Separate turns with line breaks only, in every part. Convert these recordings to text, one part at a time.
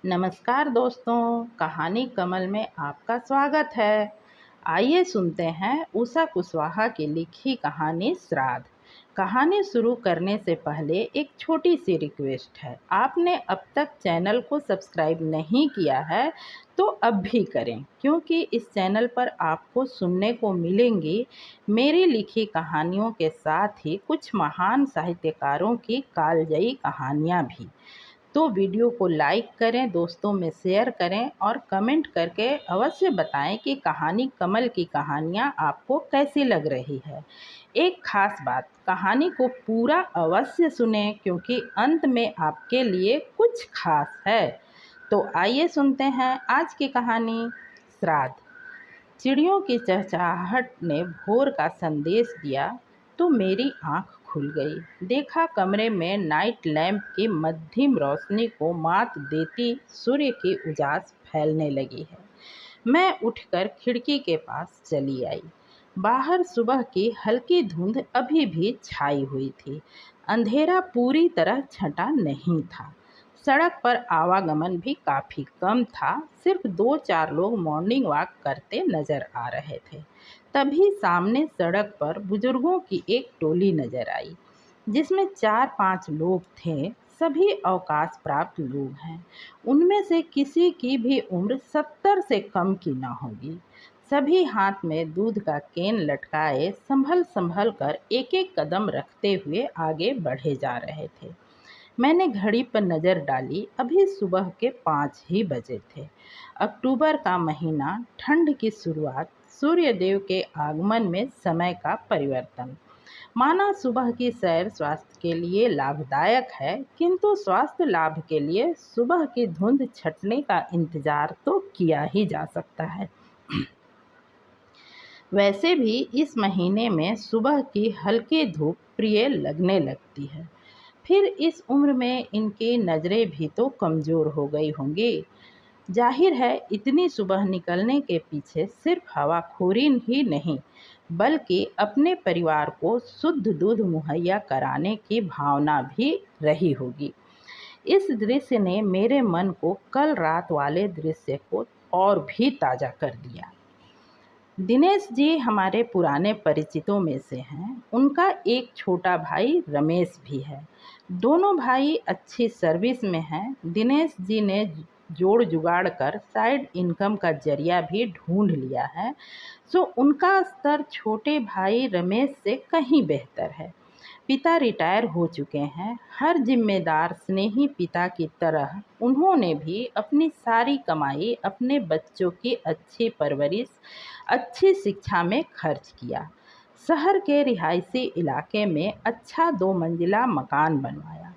नमस्कार दोस्तों, कहानी कमल में आपका स्वागत है। आइए सुनते हैं उषा कुशवाहा की लिखी कहानी श्राद्ध। कहानी शुरू करने से पहले एक छोटी सी रिक्वेस्ट है। आपने अब तक चैनल को सब्सक्राइब नहीं किया है तो अब भी करें, क्योंकि इस चैनल पर आपको सुनने को मिलेंगी मेरी लिखी कहानियों के साथ ही कुछ महान साहित्यकारों की कालजयी कहानियाँ भी। तो वीडियो को लाइक करें, दोस्तों में शेयर करें और कमेंट करके अवश्य बताएं कि कहानी कमल की कहानियाँ आपको कैसी लग रही है। एक खास बात, कहानी को पूरा अवश्य सुनें, क्योंकि अंत में आपके लिए कुछ खास है। तो आइए सुनते हैं आज की कहानी श्राद्ध। चिड़ियों की चहचहाहट ने भोर का संदेश दिया तो मेरी आंख खुल गई। देखा, कमरे में नाइट लैंप की मध्यम रोशनी को मात देती सूर्य की उजास फैलने लगी है। मैं उठकर खिड़की के पास चली आई। बाहर सुबह की हल्की धुंध अभी भी छाई हुई थी। अंधेरा पूरी तरह छंटा नहीं था। सड़क पर आवागमन भी काफ़ी कम था। सिर्फ 2-4 लोग मॉर्निंग वॉक करते नजर आ रहे थे। तभी सामने सड़क पर बुजुर्गों की एक टोली नजर आई, जिसमें 4-5 लोग थे। सभी अवकाश प्राप्त लोग हैं। उनमें से किसी की भी उम्र 70 से कम की न होगी। सभी हाथ में दूध का केन लटकाए संभल संभल कर एक एक कदम रखते हुए आगे बढ़े जा रहे थे। मैंने घड़ी पर नज़र डाली। अभी सुबह के 5 ही बजे थे। अक्टूबर का महीना, ठंड की शुरुआत, सूर्यदेव के आगमन में समय का परिवर्तन। माना सुबह की सैर स्वास्थ्य के लिए लाभदायक है, किंतु स्वास्थ्य लाभ के लिए सुबह की धुंध छटने का इंतजार तो किया ही जा सकता है। वैसे भी इस महीने में सुबह की हल्की धूप प्रिय लगने लगती है। फिर इस उम्र में इनकी नज़रें भी तो कमज़ोर हो गई होंगी। जाहिर है, इतनी सुबह निकलने के पीछे सिर्फ हवाखोरी ही नहीं, बल्कि अपने परिवार को शुद्ध दूध मुहैया कराने की भावना भी रही होगी। इस दृश्य ने मेरे मन को कल रात वाले दृश्य को और भी ताज़ा कर दिया। दिनेश जी हमारे पुराने परिचितों में से हैं। उनका एक छोटा भाई रमेश भी है। दोनों भाई अच्छी सर्विस में हैं। दिनेश जी ने जोड़ जुगाड़ कर साइड इनकम का जरिया भी ढूंढ लिया है, सो उनका स्तर छोटे भाई रमेश से कहीं बेहतर है। पिता रिटायर हो चुके हैं। हर जिम्मेदार स्नेही पिता की तरह उन्होंने भी अपनी सारी कमाई अपने बच्चों की अच्छी परवरिश, अच्छी शिक्षा में खर्च किया। शहर के रिहायशी इलाके में अच्छा 2 मंजिला मकान बनवाया।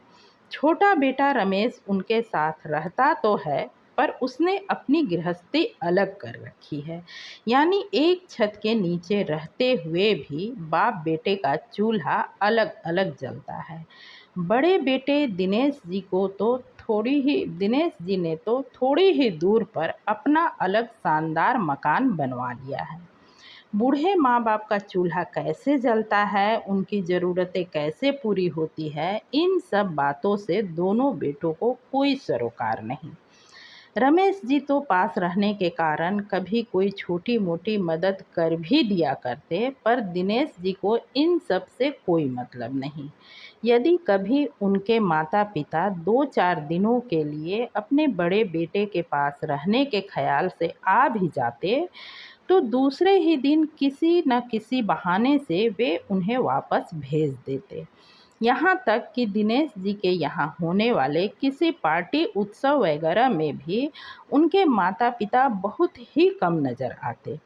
छोटा बेटा रमेश उनके साथ रहता तो है, पर उसने अपनी गृहस्थी अलग कर रखी है। यानी एक छत के नीचे रहते हुए भी बाप बेटे का चूल्हा अलग अलग जलता है। बड़े बेटे दिनेश जी ने तो थोड़ी ही दूर पर अपना अलग शानदार मकान बनवा लिया है। बूढ़े माँ बाप का चूल्हा कैसे जलता है, उनकी ज़रूरतें कैसे पूरी होती है, इन सब बातों से दोनों बेटों को कोई सरोकार नहीं। रमेश जी तो पास रहने के कारण कभी कोई छोटी मोटी मदद कर भी दिया करते, पर दिनेश जी को इन सब से कोई मतलब नहीं। यदि कभी उनके माता पिता 2-4 दिनों के लिए अपने बड़े बेटे के पास रहने के ख्याल से आ भी जाते, तो दूसरे ही दिन किसी न किसी बहाने से वे उन्हें वापस भेज देते। यहाँ तक कि दिनेश जी के यहाँ होने वाले किसी पार्टी उत्सव वगैरह में भी उनके माता पिता बहुत ही कम नज़र आते।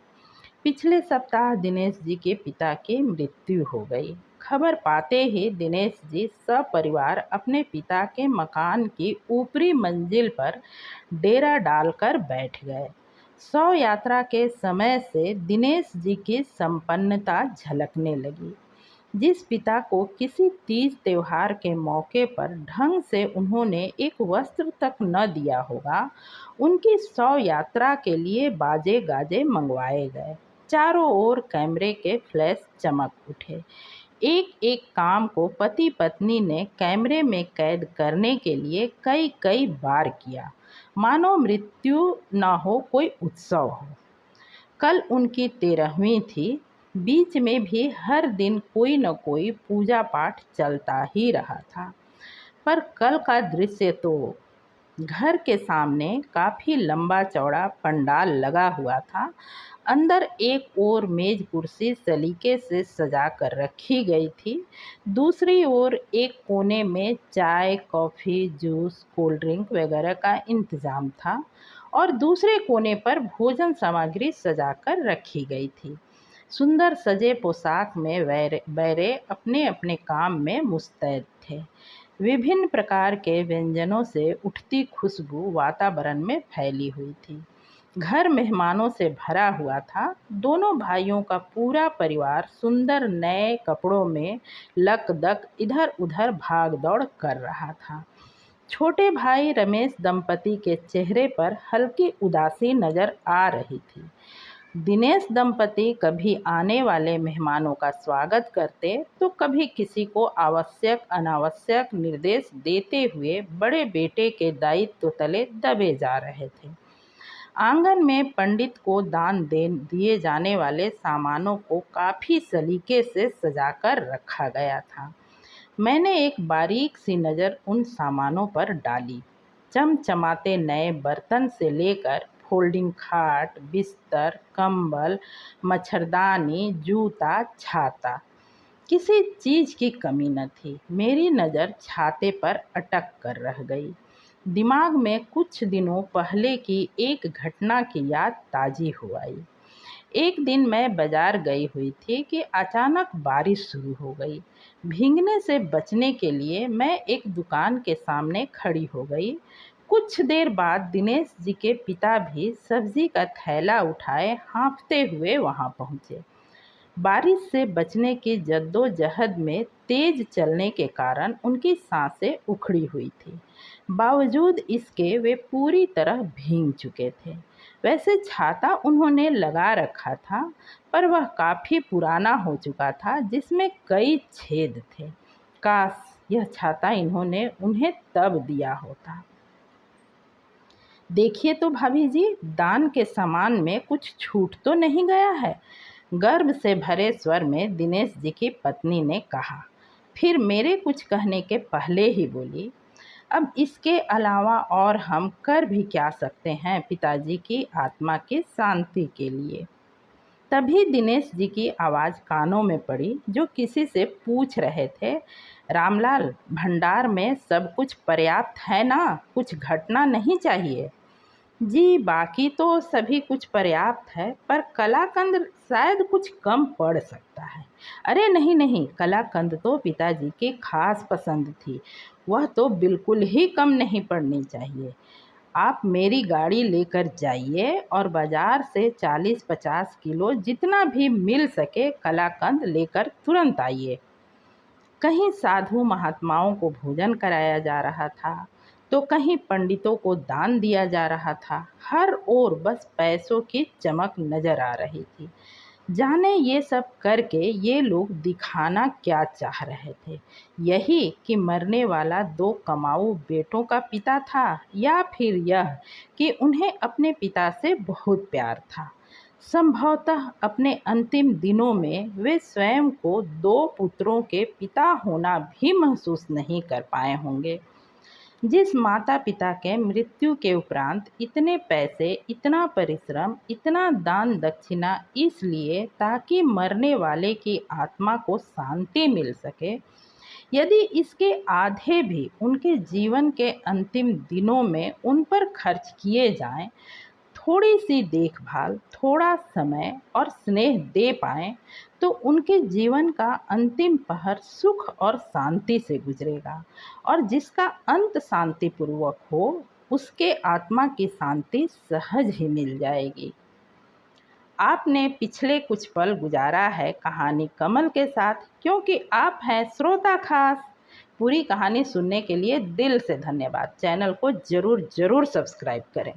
पिछले सप्ताह दिनेश जी के पिता की मृत्यु हो गई। खबर पाते ही दिनेश जी सपरिवार अपने पिता के मकान की ऊपरी मंजिल पर डेरा डालकर बैठ गए। शव यात्रा के समय से दिनेश जी की संपन्नता झलकने लगी। जिस पिता को किसी तीज त्योहार के मौके पर ढंग से उन्होंने एक वस्त्र तक न दिया होगा, उनकी शव यात्रा के लिए बाजे गाजे मंगवाए गए। चारों ओर कैमरे के फ्लैश चमक उठे। एक एक काम को पति पत्नी ने कैमरे में कैद करने के लिए कई कई बार किया, मानो मृत्यु न हो कोई उत्सव हो। कल उनकी 13वीं थी। बीच में भी हर दिन कोई न कोई पूजा पाठ चलता ही रहा था। पर कल का दृश्य तो घर के सामने काफ़ी लंबा चौड़ा पंडाल लगा हुआ था। अंदर एक ओर मेज कुर्सी सलीके से सजा कर रखी गई थी, दूसरी ओर एक कोने में चाय कॉफ़ी जूस कोल्ड ड्रिंक वगैरह का इंतज़ाम था और दूसरे कोने पर भोजन सामग्री सजा कर रखी गई थी। सुंदर सजे पोशाक में बैरे अपने अपने काम में मुस्तैद थे। विभिन्न प्रकार के व्यंजनों से उठती खुशबू वातावरण में फैली हुई थी। घर मेहमानों से भरा हुआ था। दोनों भाइयों का पूरा परिवार सुंदर नए कपड़ों में लकदक इधर उधर भाग दौड़ कर रहा था। छोटे भाई रमेश दंपति के चेहरे पर हल्की उदासी नजर आ रही थी। दिनेश दंपति कभी आने वाले मेहमानों का स्वागत करते तो कभी किसी को आवश्यक अनावश्यक निर्देश देते हुए बड़े बेटे के दायित्व तले दबे जा रहे थे। आंगन में पंडित को दान दिए जाने वाले सामानों को काफ़ी सलीके से सजाकर रखा गया था। मैंने एक बारीक सी नज़र उन सामानों पर डाली। चमचमाते नए बर्तन से लेकर फोल्डिंग खाट, बिस्तर, कंबल, मच्छरदानी, जूता, छाता, किसी चीज़ की कमी न थी। मेरी नज़र छाते पर अटक कर रह गई। दिमाग में कुछ दिनों पहले की एक घटना की याद ताज़ी हो आई। एक दिन मैं बाजार गई हुई थी कि अचानक बारिश शुरू हो गई। भीगने से बचने के लिए मैं एक दुकान के सामने खड़ी हो गई। कुछ देर बाद दिनेश जी के पिता भी सब्जी का थैला उठाए हाँफते हुए वहाँ पहुँचे। बारिश से बचने की जद्दोजहद में तेज चलने के कारण उनकी सांसें उखड़ी हुई थी। बावजूद इसके वे पूरी तरह भीग चुके थे। वैसे छाता उन्होंने लगा रखा था, पर वह काफ़ी पुराना हो चुका था, जिसमें कई छेद थे। काश यह छाता इन्होंने उन्हें तब दिया होता। देखिए तो भाभी जी, दान के सामान में कुछ छूट तो नहीं गया है? गर्व से भरे स्वर में दिनेश जी की पत्नी ने कहा। फिर मेरे कुछ कहने के पहले ही बोली, अब इसके अलावा और हम कर भी क्या सकते हैं पिताजी की आत्मा की शांति के लिए। तभी दिनेश जी की आवाज़ कानों में पड़ी, जो किसी से पूछ रहे थे, रामलाल, भंडार में सब कुछ पर्याप्त है ना? कुछ घटना नहीं चाहिए। जी, बाकी तो सभी कुछ पर्याप्त है, पर कलाकंद शायद कुछ कम पड़ सकता है। अरे नहीं नहीं, कलाकंद तो पिताजी की खास पसंद थी, वह तो बिल्कुल ही कम नहीं पड़नी चाहिए। आप मेरी गाड़ी लेकर जाइए और बाज़ार से 40-50 किलो जितना भी मिल सके कलाकंद लेकर तुरंत आइए। कहीं साधु महात्माओं को भोजन कराया जा रहा था, तो कहीं पंडितों को दान दिया जा रहा था। हर ओर बस पैसों की चमक नजर आ रही थी। जाने ये सब करके ये लोग दिखाना क्या चाह रहे थे? यही कि मरने वाला 2 कमाऊ बेटों का पिता था, या फिर यह कि उन्हें अपने पिता से बहुत प्यार था। संभवतः अपने अंतिम दिनों में वे स्वयं को 2 पुत्रों के पिता होना भी महसूस नहीं कर पाए होंगे। जिस माता पिता के मृत्यु के उपरांत इतने पैसे, इतना परिश्रम, इतना दान दक्षिणा, इसलिए ताकि मरने वाले की आत्मा को शांति मिल सके, यदि इसके आधे भी उनके जीवन के अंतिम दिनों में उन पर खर्च किए जाएं, थोड़ी सी देखभाल, थोड़ा समय और स्नेह दे पाएं, तो उनके जीवन का अंतिम पहर सुख और शांति से गुजरेगा। और जिसका अंत शांतिपूर्वक हो, उसके आत्मा की शांति सहज ही मिल जाएगी। आपने पिछले कुछ पल गुजारा है कहानी कमल के साथ, क्योंकि आप हैं श्रोता खास। पूरी कहानी सुनने के लिए दिल से धन्यवाद। चैनल को ज़रूर सब्सक्राइब करें।